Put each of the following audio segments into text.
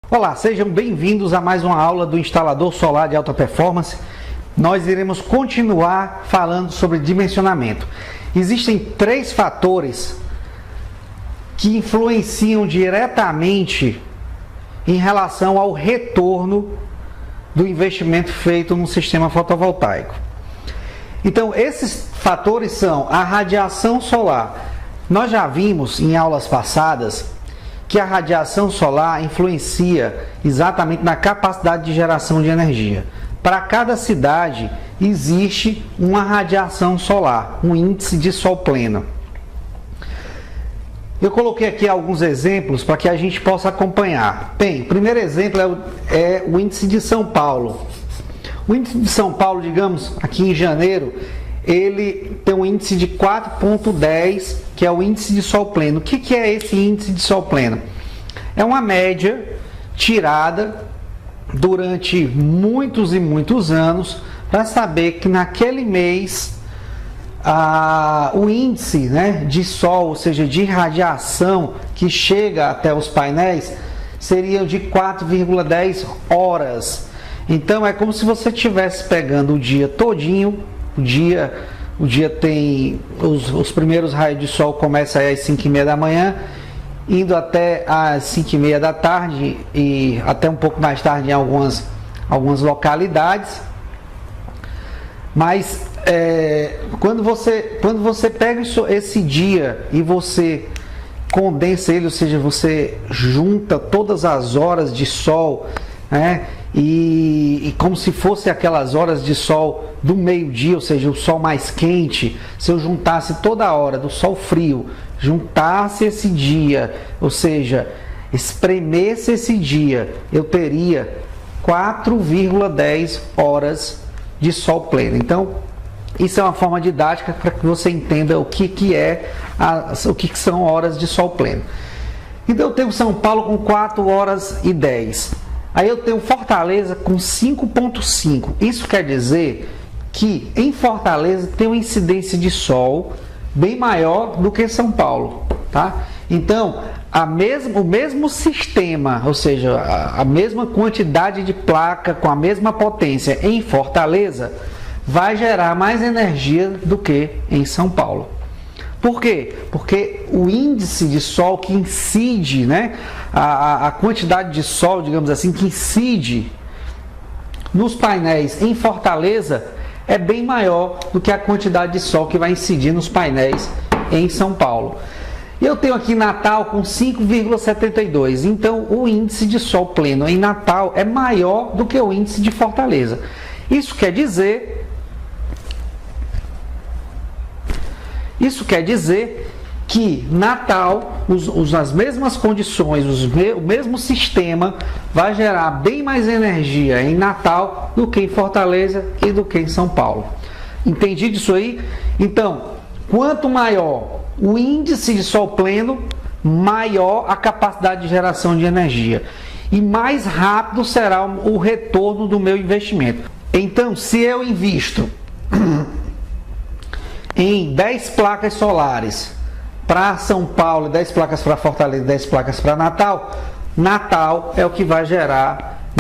Olá, sejam bem-vindos a mais uma aula do instalador solar de alta performance. Nós iremos continuar falando sobre dimensionamento. Existem três fatores que influenciam diretamente em relação ao retorno do investimento feito no sistema fotovoltaico. Então, esses fatores são a radiação solar. Nós já vimos em aulas passadas que a radiação solar influencia exatamente na capacidade de geração de energia. Para cada cidade existe uma radiação solar, um índice de sol pleno. Eu coloquei aqui alguns exemplos para que a gente possa acompanhar. Bem, o primeiro exemplo é o índice de São Paulo. O índice de São Paulo, digamos, aqui em janeiro, ele tem um índice de 4,10, que é o índice de sol pleno. O que é esse índice de sol pleno? É uma média tirada durante muitos e muitos anos para saber que naquele mês o índice, de sol, ou seja, de radiação que chega até os painéis, seria de 4,10 horas. Então é como se você estivesse pegando o dia todinho. O dia tem os primeiros raios de sol começam às 5h30 da manhã, indo até às 5h30 da tarde e até um pouco mais tarde em algumas localidades. Mas quando você pega esse dia e você condensa ele, ou seja, você junta todas as horas de sol, e como se fosse aquelas horas de sol do meio-dia, ou seja, o sol mais quente, se eu juntasse toda a hora do sol frio, juntasse esse dia, ou seja, espremesse esse dia, eu teria 4,10 horas de sol pleno. Então, isso é uma forma didática para que você entenda o que são horas de sol pleno. Então, eu tenho São Paulo com 4 horas e 10. Aí eu tenho Fortaleza com 5,5. Isso quer dizer que em Fortaleza tem uma incidência de sol bem maior do que São Paulo, tá? Então, o mesmo sistema, ou seja, a mesma quantidade de placa com a mesma potência em Fortaleza vai gerar mais energia do que em São Paulo. Por quê? Porque o índice de sol que incide, a quantidade de sol, digamos assim, que incide nos painéis em Fortaleza é bem maior do que a quantidade de sol que vai incidir nos painéis em São Paulo. Eu tenho aqui Natal com 5,72, então o índice de sol pleno em Natal é maior do que o índice de Fortaleza. Isso quer dizer que Natal, as mesmas condições, o mesmo sistema vai gerar bem mais energia em Natal do que em Fortaleza e do que em São Paulo. Entendi disso aí? Então, quanto maior o índice de sol pleno, maior a capacidade de geração de energia e mais rápido será o retorno do meu investimento. Então, se eu invisto em 10 placas solares para São Paulo, 10 placas para Fortaleza, 10 placas para Natal, Natal é o que vai gerar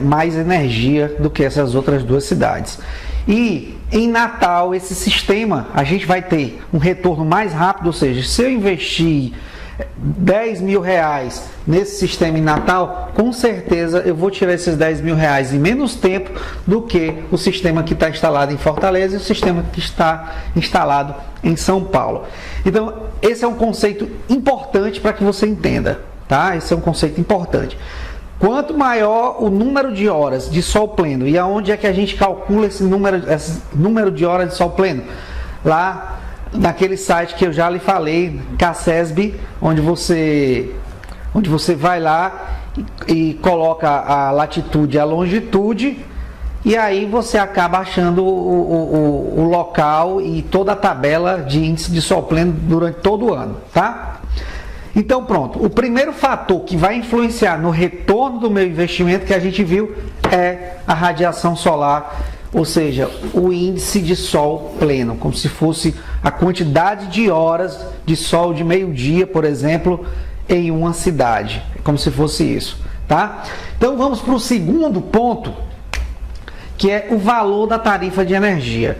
mais energia do que essas outras duas cidades. E em Natal, esse sistema, a gente vai ter um retorno mais rápido, ou seja, se eu investir 10 mil reais nesse sistema em Natal, com certeza eu vou tirar esses 10 mil reais em menos tempo do que o sistema que está instalado em Fortaleza e o sistema que está instalado em São Paulo. Então, esse é um conceito importante para que você entenda, tá? Esse é um conceito importante. Quanto maior o número de horas de sol pleno, e aonde é que a gente calcula esse número de horas de sol pleno? Lá naquele site que eu já lhe falei, CACESB, onde você vai lá e coloca a latitude e a longitude, e aí você acaba achando o local e toda a tabela de índice de sol pleno durante todo o ano, tá? Então pronto, o primeiro fator que vai influenciar no retorno do meu investimento que a gente viu é a radiação solar, ou seja, o índice de sol pleno, como se fosse a quantidade de horas de sol de meio-dia, por exemplo, em uma cidade. como se fosse isso, tá? Então vamos para o segundo ponto, que é o valor da tarifa de energia.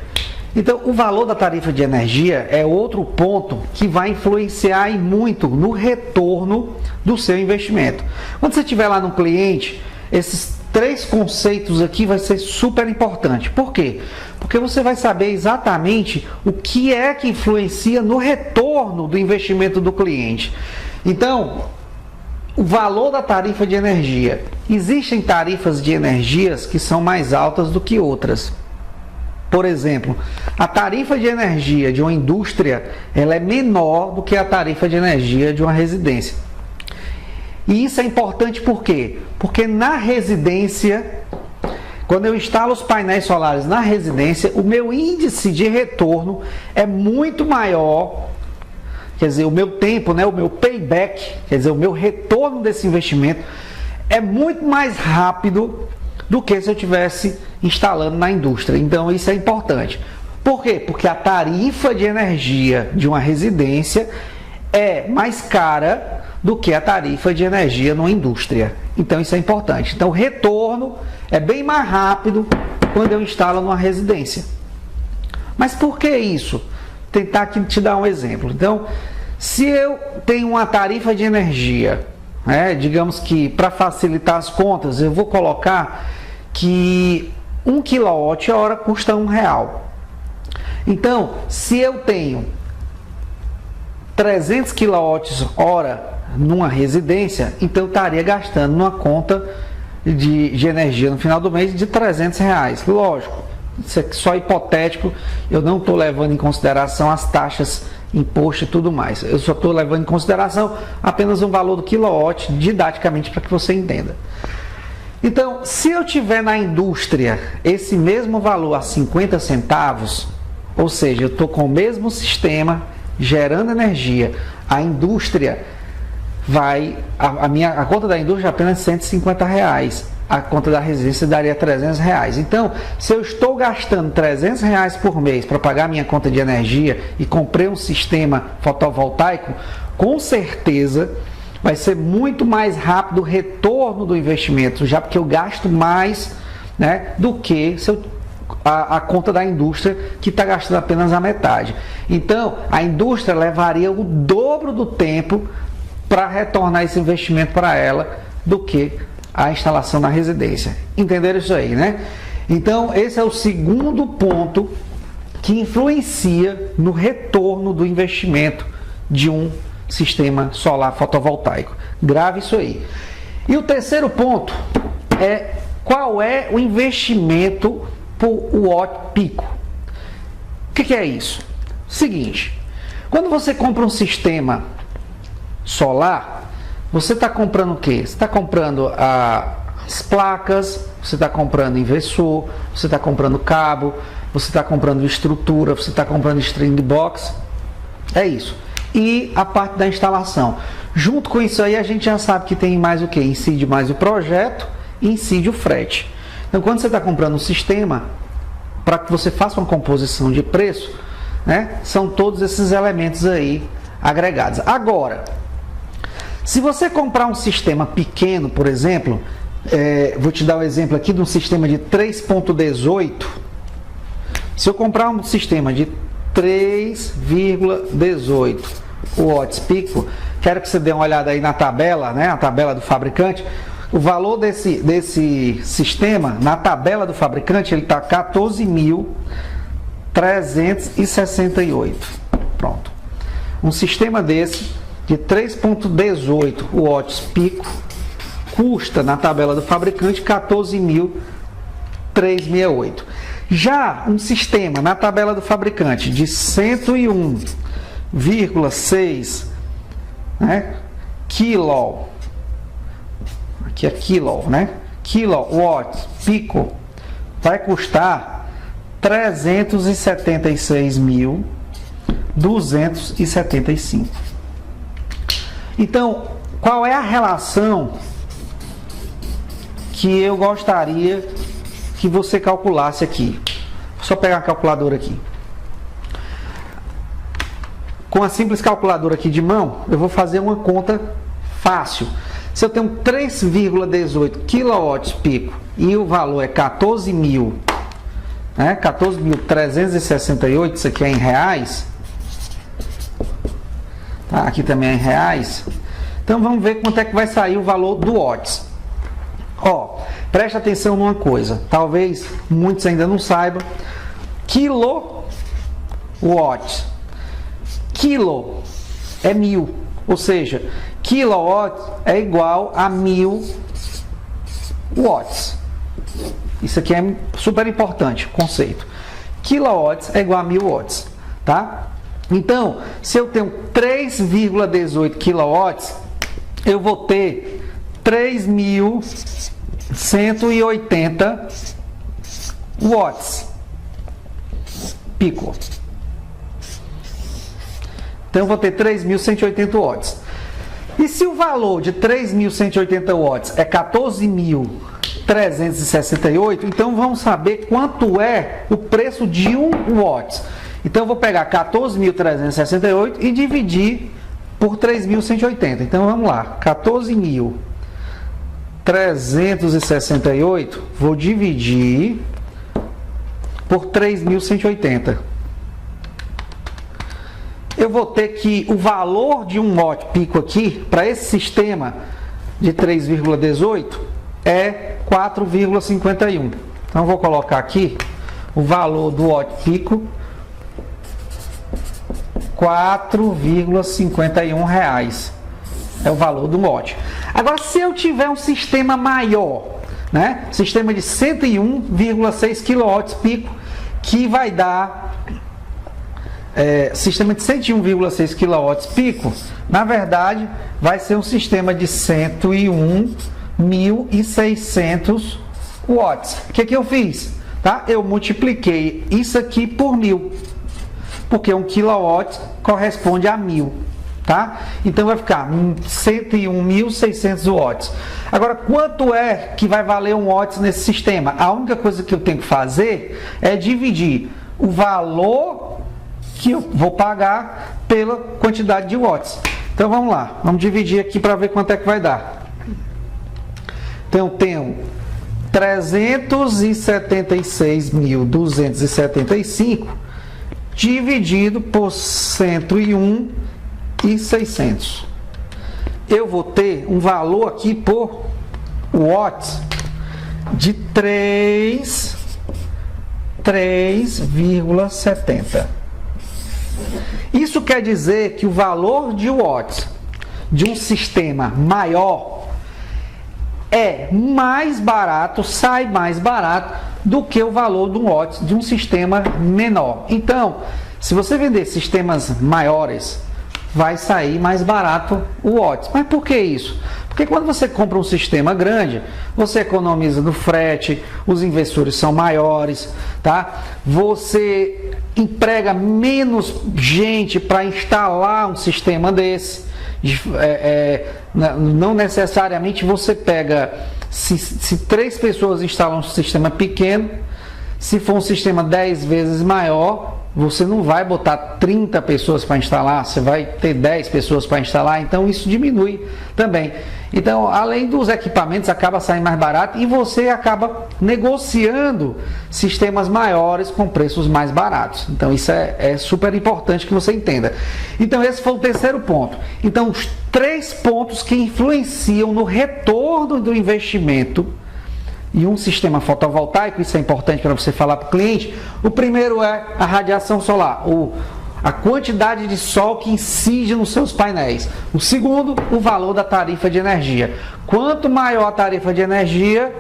Então, o valor da tarifa de energia é outro ponto que vai influenciar e muito no retorno do seu investimento. Quando você estiver lá no cliente, esses 3 conceitos aqui vai ser super importante. Por quê? Porque você vai saber exatamente o que é que influencia no retorno do investimento do cliente. Então, o valor da tarifa de energia. Existem tarifas de energias que são mais altas do que outras. Por exemplo, a tarifa de energia de uma indústria, ela é menor do que a tarifa de energia de uma residência. E isso é importante por quê? Porque na residência, quando eu instalo os painéis solares na residência, o meu índice de retorno é muito maior, quer dizer, o meu tempo, né, o meu payback, quer dizer, o meu retorno desse investimento é muito mais rápido do que se eu tivesse instalando na indústria. Então isso é importante. Por quê? Porque a tarifa de energia de uma residência é mais cara do que a tarifa de energia numa indústria. Então isso é importante. Então o retorno é bem mais rápido quando eu instalo numa residência. Mas por que isso? Vou tentar aqui te dar um exemplo. Então, se eu tenho uma tarifa de energia, digamos que para facilitar as contas, eu vou colocar que 1 kWh custa R$1. Então, se eu tenho 300 kWh numa residência, então eu estaria gastando numa conta de energia no final do mês de R$300. Lógico, isso é só hipotético, eu não estou levando em consideração as taxas, imposto e tudo mais. Eu só estou levando em consideração apenas um valor do quilowatt, didaticamente, para que você entenda. Então, se eu tiver na indústria esse mesmo valor a 50 centavos, ou seja, eu estou com o mesmo sistema gerando energia, a indústria vai, a conta da indústria é apenas R$150, a conta da residência daria R$300. Então, se eu estou gastando R$300 por mês para pagar minha conta de energia e comprei um sistema fotovoltaico, com certeza vai ser muito mais rápido o retorno do investimento, já porque eu gasto mais, né, do que se eu, a conta da indústria, que está gastando apenas a metade. Então, a indústria levaria o dobro do tempo para retornar esse investimento para ela do que a instalação na residência. Entenderam isso aí, né? Então, esse é o segundo ponto que influencia no retorno do investimento de um sistema solar fotovoltaico. Grave isso aí. E o terceiro ponto é qual é o investimento por watt pico. O que é isso? Seguinte, quando você compra um sistema solar, você está comprando o quê? Você está comprando as placas, você está comprando inversor, você está comprando cabo, você está comprando estrutura, você está comprando string box. É isso. E a parte da instalação. Junto com isso aí, a gente já sabe que tem mais o que? Incide mais o projeto e incide o frete. Então, quando você está comprando um sistema, para que você faça uma composição de preço, né, são todos esses elementos aí agregados. Agora, se você comprar um sistema pequeno, por exemplo, vou te dar um exemplo aqui de um sistema de 3.18. Se eu comprar um sistema de 3,18 watts pico, quero que você dê uma olhada aí na tabela, né, a tabela do fabricante. O valor desse sistema, na tabela do fabricante, ele está 14.368. Pronto. Um sistema desse, de 3.18 watts pico, custa, na tabela do fabricante, 14.368. Já um sistema, na tabela do fabricante, de 101,6, né, quilo, aqui é quilo, né? Kilowatts pico, vai custar 376.275. Então, qual é a relação que eu gostaria que você calculasse aqui? Vou só pegar a calculadora aqui. Com a simples calculadora aqui de mão, eu vou fazer uma conta fácil. Se eu tenho 3,18 kW pico e o valor é 14.000, né? 14.368, isso aqui é em reais. Tá? Aqui também é em reais. Então vamos ver quanto é que vai sair o valor do watts. Ó, preste atenção numa coisa, talvez muitos ainda não saibam. Kilowatt. Quilo é 1000, ou seja, kilowatt é igual a 1000 watts. Isso aqui é super importante, conceito. Kilowatts é igual a 1000 watts, tá? Então, se eu tenho 3,18 kilowatts, eu vou ter 3.180 watts pico. Então eu vou ter 3.180 watts. E se o valor de 3.180 watts é 14.368, então vamos saber quanto é o preço de 1 watt. Então eu vou pegar 14.368 e dividir por 3.180. Então vamos lá, 14.368 vou dividir por 3.180. Eu vou ter que o valor de 1 watt pico aqui, para esse sistema de 3,18, é 4,51. Então, eu vou colocar aqui o valor do watt pico, R$ 4,51 é o valor do watt. Agora, se eu tiver um sistema maior, né? Sistema de 101,6 kW pico, que vai dar... sistema de 101,6 kW pico, na verdade, vai ser um sistema de 101.600 watts. O que eu fiz? Tá? Eu multipliquei isso aqui por 1000, porque 1 kW corresponde a 1000. Tá? Então vai ficar 101.600 watts. Agora, quanto é que vai valer 1 watts nesse sistema? A única coisa que eu tenho que fazer é dividir o valor que eu vou pagar pela quantidade de watts. Então vamos lá, vamos dividir aqui para ver quanto é que vai dar. Então eu tenho 376.275 dividido por 101.600. Eu vou ter um valor aqui por watts de 3,70. Isso quer dizer que o valor de watts de um sistema maior é mais barato, sai mais barato do que o valor de um watt de um sistema menor. Então, se você vender sistemas maiores, vai sair mais barato o watts. Mas por que isso? Porque quando você compra um sistema grande, você economiza no frete, os investidores são maiores, tá? Você emprega menos gente para instalar um sistema desse. Não necessariamente você pega, se 3 pessoas instalam um sistema pequeno, se for um sistema 10 vezes maior, você não vai botar 30 pessoas para instalar, você vai ter 10 pessoas para instalar, então isso diminui também. Então, além dos equipamentos, acaba saindo mais barato e você acaba negociando sistemas maiores com preços mais baratos. Então, isso é super importante que você entenda. Então, esse foi o terceiro ponto. Então, os 3 pontos que influenciam no retorno do investimento e um sistema fotovoltaico, isso é importante para você falar para o cliente. O primeiro é a radiação solar, a quantidade de sol que incide nos seus painéis. O segundo, o valor da tarifa de energia. Quanto maior a tarifa de energia,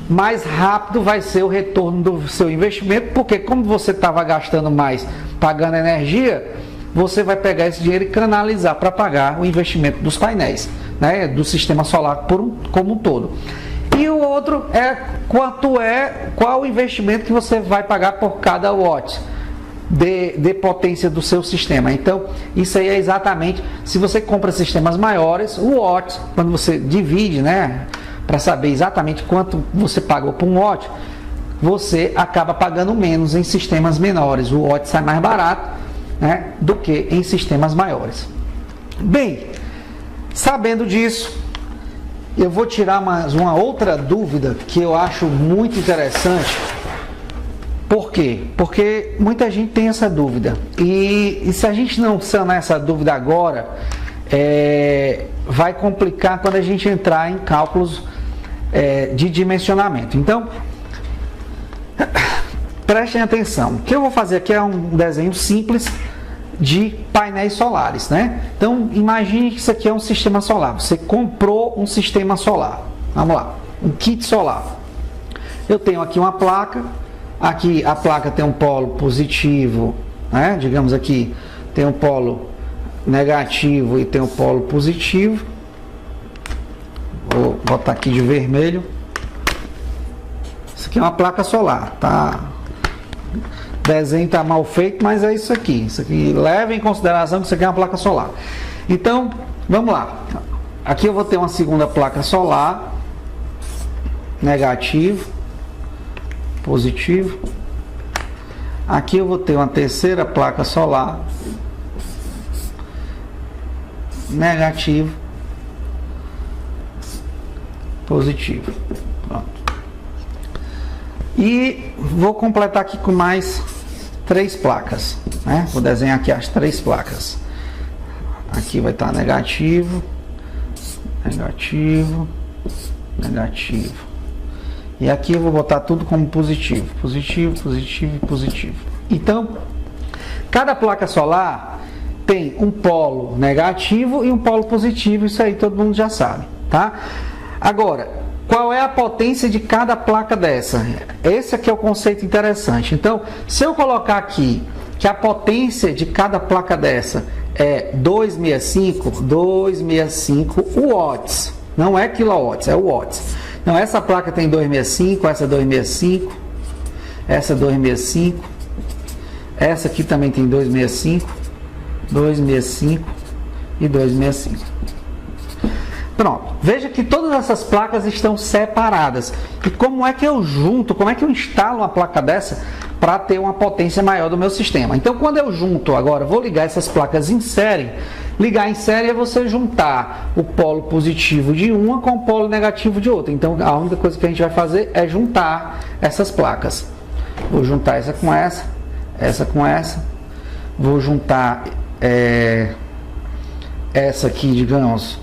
mais rápido vai ser o retorno do seu investimento, porque como você estava gastando mais pagando energia, você vai pegar esse dinheiro e canalizar para pagar o investimento dos painéis, né, do sistema solar como um todo. E o outro é qual o investimento que você vai pagar por cada watt de potência do seu sistema. Então, isso aí é exatamente, se você compra sistemas maiores, o watt, quando você divide, né, para saber exatamente quanto você pagou por um watt, você acaba pagando menos em sistemas menores. O watt sai mais barato, né, do que em sistemas maiores. Bem, sabendo disso, eu vou tirar mais uma outra dúvida que eu acho muito interessante. Por quê? Porque muita gente tem essa dúvida. E se a gente não sanar essa dúvida agora, vai complicar quando a gente entrar em cálculos de dimensionamento. Então, prestem atenção. O que eu vou fazer aqui é um desenho simples de painéis solares, né? Então, imagine que isso aqui é um sistema solar. Você comprou um sistema solar. Vamos lá, um kit solar. Eu tenho aqui uma placa. Aqui a placa tem um polo positivo, né? Digamos aqui, tem um polo negativo e tem um polo positivo. Vou botar aqui de vermelho. Isso aqui é uma placa solar, tá? O desenho está mal feito, mas é isso aqui. Isso aqui, leva em consideração que isso aqui é uma placa solar. Então, vamos lá. Aqui eu vou ter uma segunda placa solar, negativo, positivo. Aqui eu vou ter uma terceira placa solar, negativo, positivo. Pronto. E vou completar aqui com mais 3 placas, né? Vou desenhar aqui as 3 placas. Aqui vai estar negativo, negativo, negativo. E aqui eu vou botar tudo como positivo. Positivo, positivo e positivo. Então, cada placa solar tem um polo negativo e um polo positivo. Isso aí todo mundo já sabe, tá? Agora, qual é a potência de cada placa dessa? Esse aqui é o conceito interessante. Então, se eu colocar aqui que a potência de cada placa dessa é 265 watts. Não é quilowatts, é watts. Então, essa placa tem 265, essa 265, essa 265, essa aqui também tem 265, 265 e 265. Pronto, veja que todas essas placas estão separadas. E como é que eu junto, como é que eu instalo uma placa dessa para ter uma potência maior do meu sistema? Então, quando eu junto agora, vou ligar essas placas em série. Ligar em série é você juntar o polo positivo de uma com o polo negativo de outra. Então, a única coisa que a gente vai fazer é juntar essas placas. Vou juntar essa com essa com essa. Vou juntar essa aqui, digamos,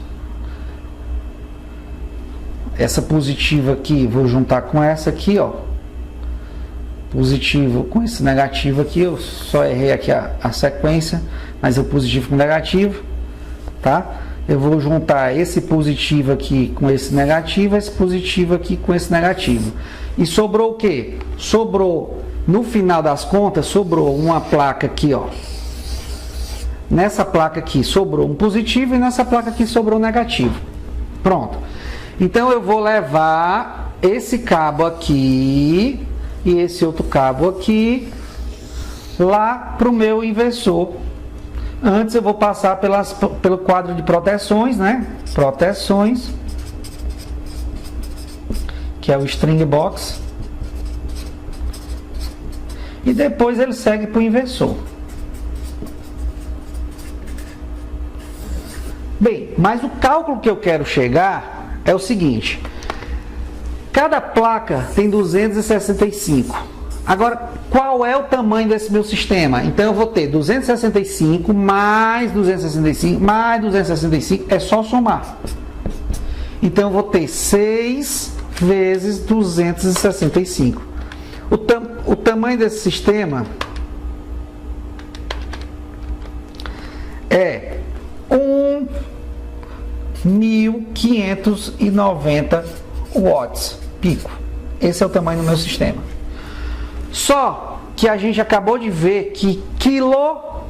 essa positiva aqui, vou juntar com essa aqui, ó. Positivo com esse negativo aqui, eu só errei aqui a sequência, mas é o positivo com o negativo, tá? Eu vou juntar esse positivo aqui com esse negativo, esse positivo aqui com esse negativo. E sobrou o quê? Sobrou, no final das contas, sobrou uma placa aqui, ó. Nessa placa aqui sobrou um positivo e nessa placa aqui sobrou um negativo. Pronto. Então eu vou levar esse cabo aqui e esse outro cabo aqui lá para o meu inversor. Antes eu vou passar pelo quadro de proteções, né? Proteções, que é o string box. E depois ele segue para o inversor. Bem, mas o cálculo que eu quero chegar é o seguinte. Cada placa tem 265. Agora, qual é o tamanho desse meu sistema? Então, eu vou ter 265 mais 265 mais 265. É só somar. Então, eu vou ter 6 vezes 265. O tamanho desse sistema é 1.590 watts pico. Esse é o tamanho do meu sistema. Só que a gente acabou de ver que quilo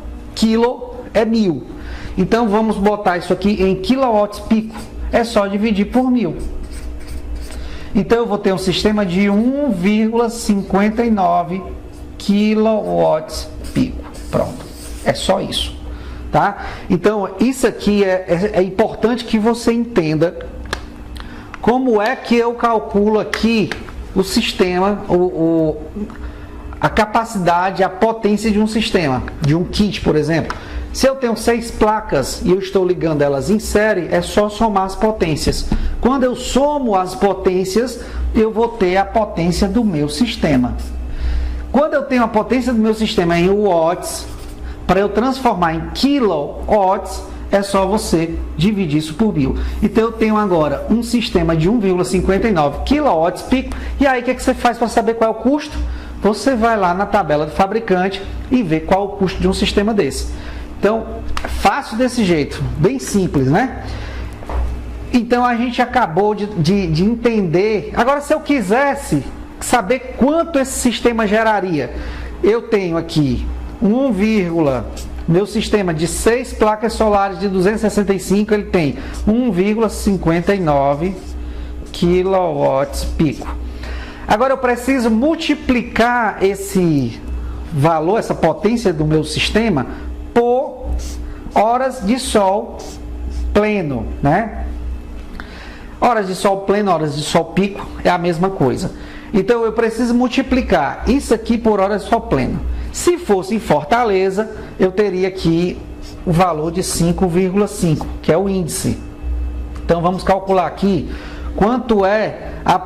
é 1000. Então vamos botar isso aqui em quilowatts pico. É só dividir por 1000. Então eu vou ter um sistema de 1,59 quilowatts pico. Pronto. É só isso. Tá? Então, isso aqui é importante que você entenda como é que eu calculo aqui o sistema, a capacidade, a potência de um sistema, de um kit, por exemplo. Se eu tenho 6 placas e eu estou ligando elas em série, é só somar as potências. Quando eu somo as potências, eu vou ter a potência do meu sistema. Quando eu tenho a potência do meu sistema em watts, para eu transformar em kilowatts, é só você dividir isso por 1000. Então eu tenho agora um sistema de 1,59 kW pico. E aí o que você faz para saber qual é o custo? Você vai lá na tabela do fabricante e vê qual é o custo de um sistema desse. Então, fácil desse jeito, bem simples, né? Então a gente acabou de entender. Agora, se eu quisesse saber quanto esse sistema geraria, eu tenho aqui meu sistema de 6 placas solares de 265, ele tem 1,59 kW pico. Agora eu preciso multiplicar esse valor, essa potência do meu sistema, por horas de sol pleno, né? Horas de sol pleno, horas de sol pico é a mesma coisa. Então eu preciso multiplicar isso aqui por horas de sol pleno. Se fosse em Fortaleza, eu teria aqui o valor de 5,5, que é o índice. Então vamos calcular aqui quanto é a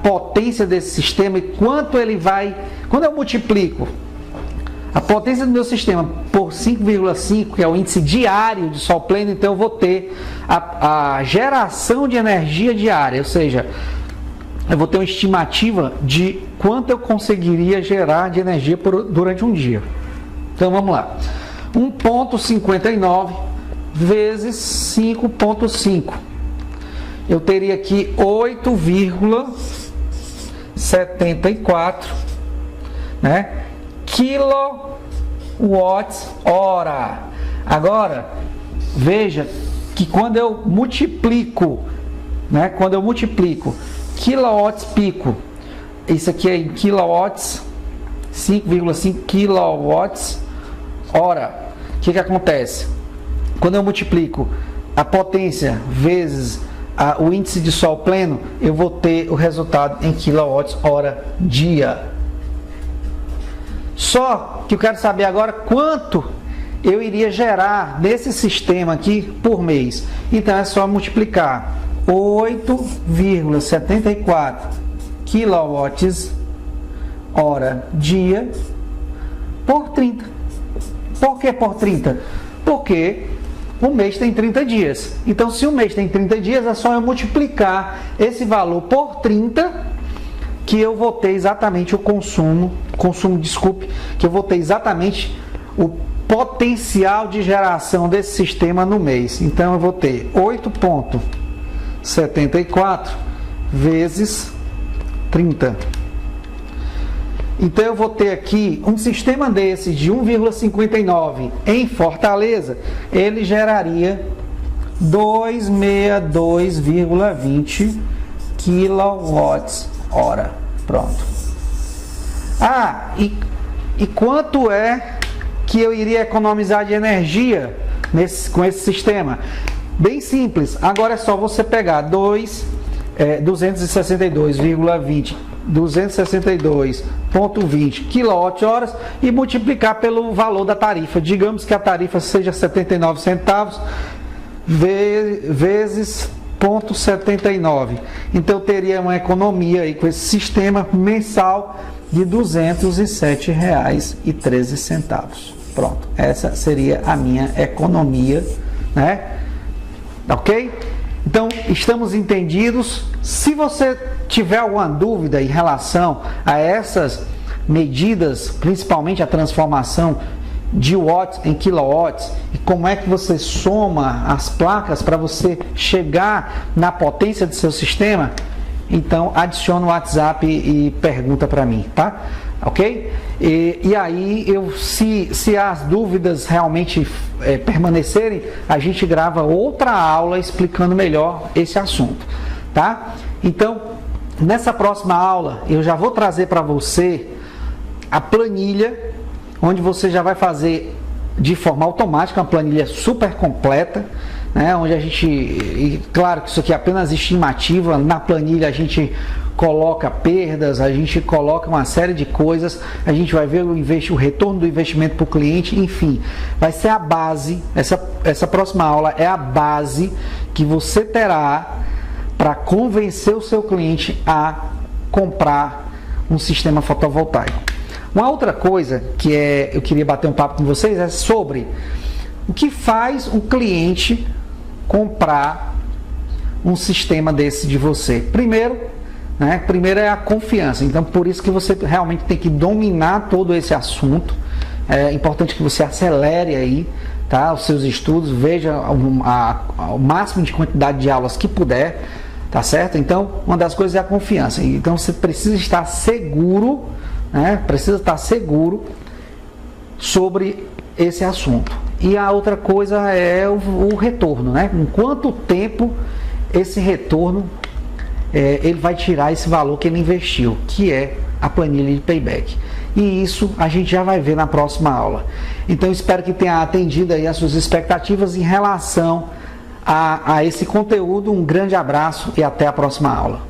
potência desse sistema e quanto ele vai... Quando eu multiplico a potência do meu sistema por 5,5, que é o índice diário de sol pleno, então eu vou ter a geração de energia diária, ou seja, eu vou ter uma estimativa de quanto eu conseguiria gerar de energia durante um dia. Então vamos lá. 1,59 vezes 5,5. Eu teria aqui 8,74, né? Quilowatts-hora. Agora, veja que quando eu multiplico, né? Quando eu multiplico quilowatts pico, isso aqui é em kilowatts, 5,5 kilowatts hora. O que acontece? Quando eu multiplico a potência vezes o índice de sol pleno, eu vou ter o resultado em quilowatts hora dia. Só que eu quero saber agora quanto eu iria gerar nesse sistema aqui por mês. Então é só multiplicar 8,74 kWh dia por 30. Por que por 30? Porque o mês tem 30 dias. Então, se o mês tem 30 dias, é só eu multiplicar esse valor por 30, que eu vou ter exatamente o que eu vou ter exatamente o potencial de geração desse sistema no mês. Então, eu vou ter 8,74 vezes 30. Então eu vou ter aqui um sistema desse de 1,59 em Fortaleza, ele geraria 262,20 kWh. Pronto. E quanto é que eu iria economizar de energia com esse sistema? Bem simples. Agora é só você pegar 262,20 kWh e multiplicar pelo valor da tarifa. Digamos que a tarifa seja 79 centavos vezes 0,79. Então eu teria uma economia aí com esse sistema mensal de R$ 207,13. Pronto, essa seria a minha economia, né? Ok? Então, estamos entendidos. Se você tiver alguma dúvida em relação a essas medidas, principalmente a transformação de watts em kilowatts, e como é que você soma as placas para você chegar na potência do seu sistema, então adiciona o WhatsApp e pergunta para mim, tá? Ok? E aí, se as dúvidas realmente permanecerem, a gente grava outra aula explicando melhor esse assunto, tá? Então, nessa próxima aula, eu já vou trazer para você a planilha, onde você já vai fazer de forma automática uma planilha super completa, né? Onde a gente, e claro que isso aqui é apenas estimativa, na planilha a gente coloca perdas, a gente coloca uma série de coisas, a gente vai ver o retorno do investimento para o cliente, enfim, vai ser a base, essa próxima aula é a base que você terá para convencer o seu cliente a comprar um sistema fotovoltaico. Uma outra coisa que eu queria bater um papo com vocês é sobre o que faz um cliente comprar um sistema desse de você. Primeiro é a confiança. Então, por isso que você realmente tem que dominar todo esse assunto. É importante que você acelere aí, tá, os seus estudos, veja o máximo de quantidade de aulas que puder, tá certo? Então, uma das coisas é a confiança. Então, você precisa estar seguro, sobre esse assunto. E a outra coisa é o retorno, né? Em quanto tempo esse retorno ele vai tirar esse valor que ele investiu, que é a planilha de payback. E isso a gente já vai ver na próxima aula. Então, espero que tenha atendido aí as suas expectativas em relação a esse conteúdo. Um grande abraço e até a próxima aula.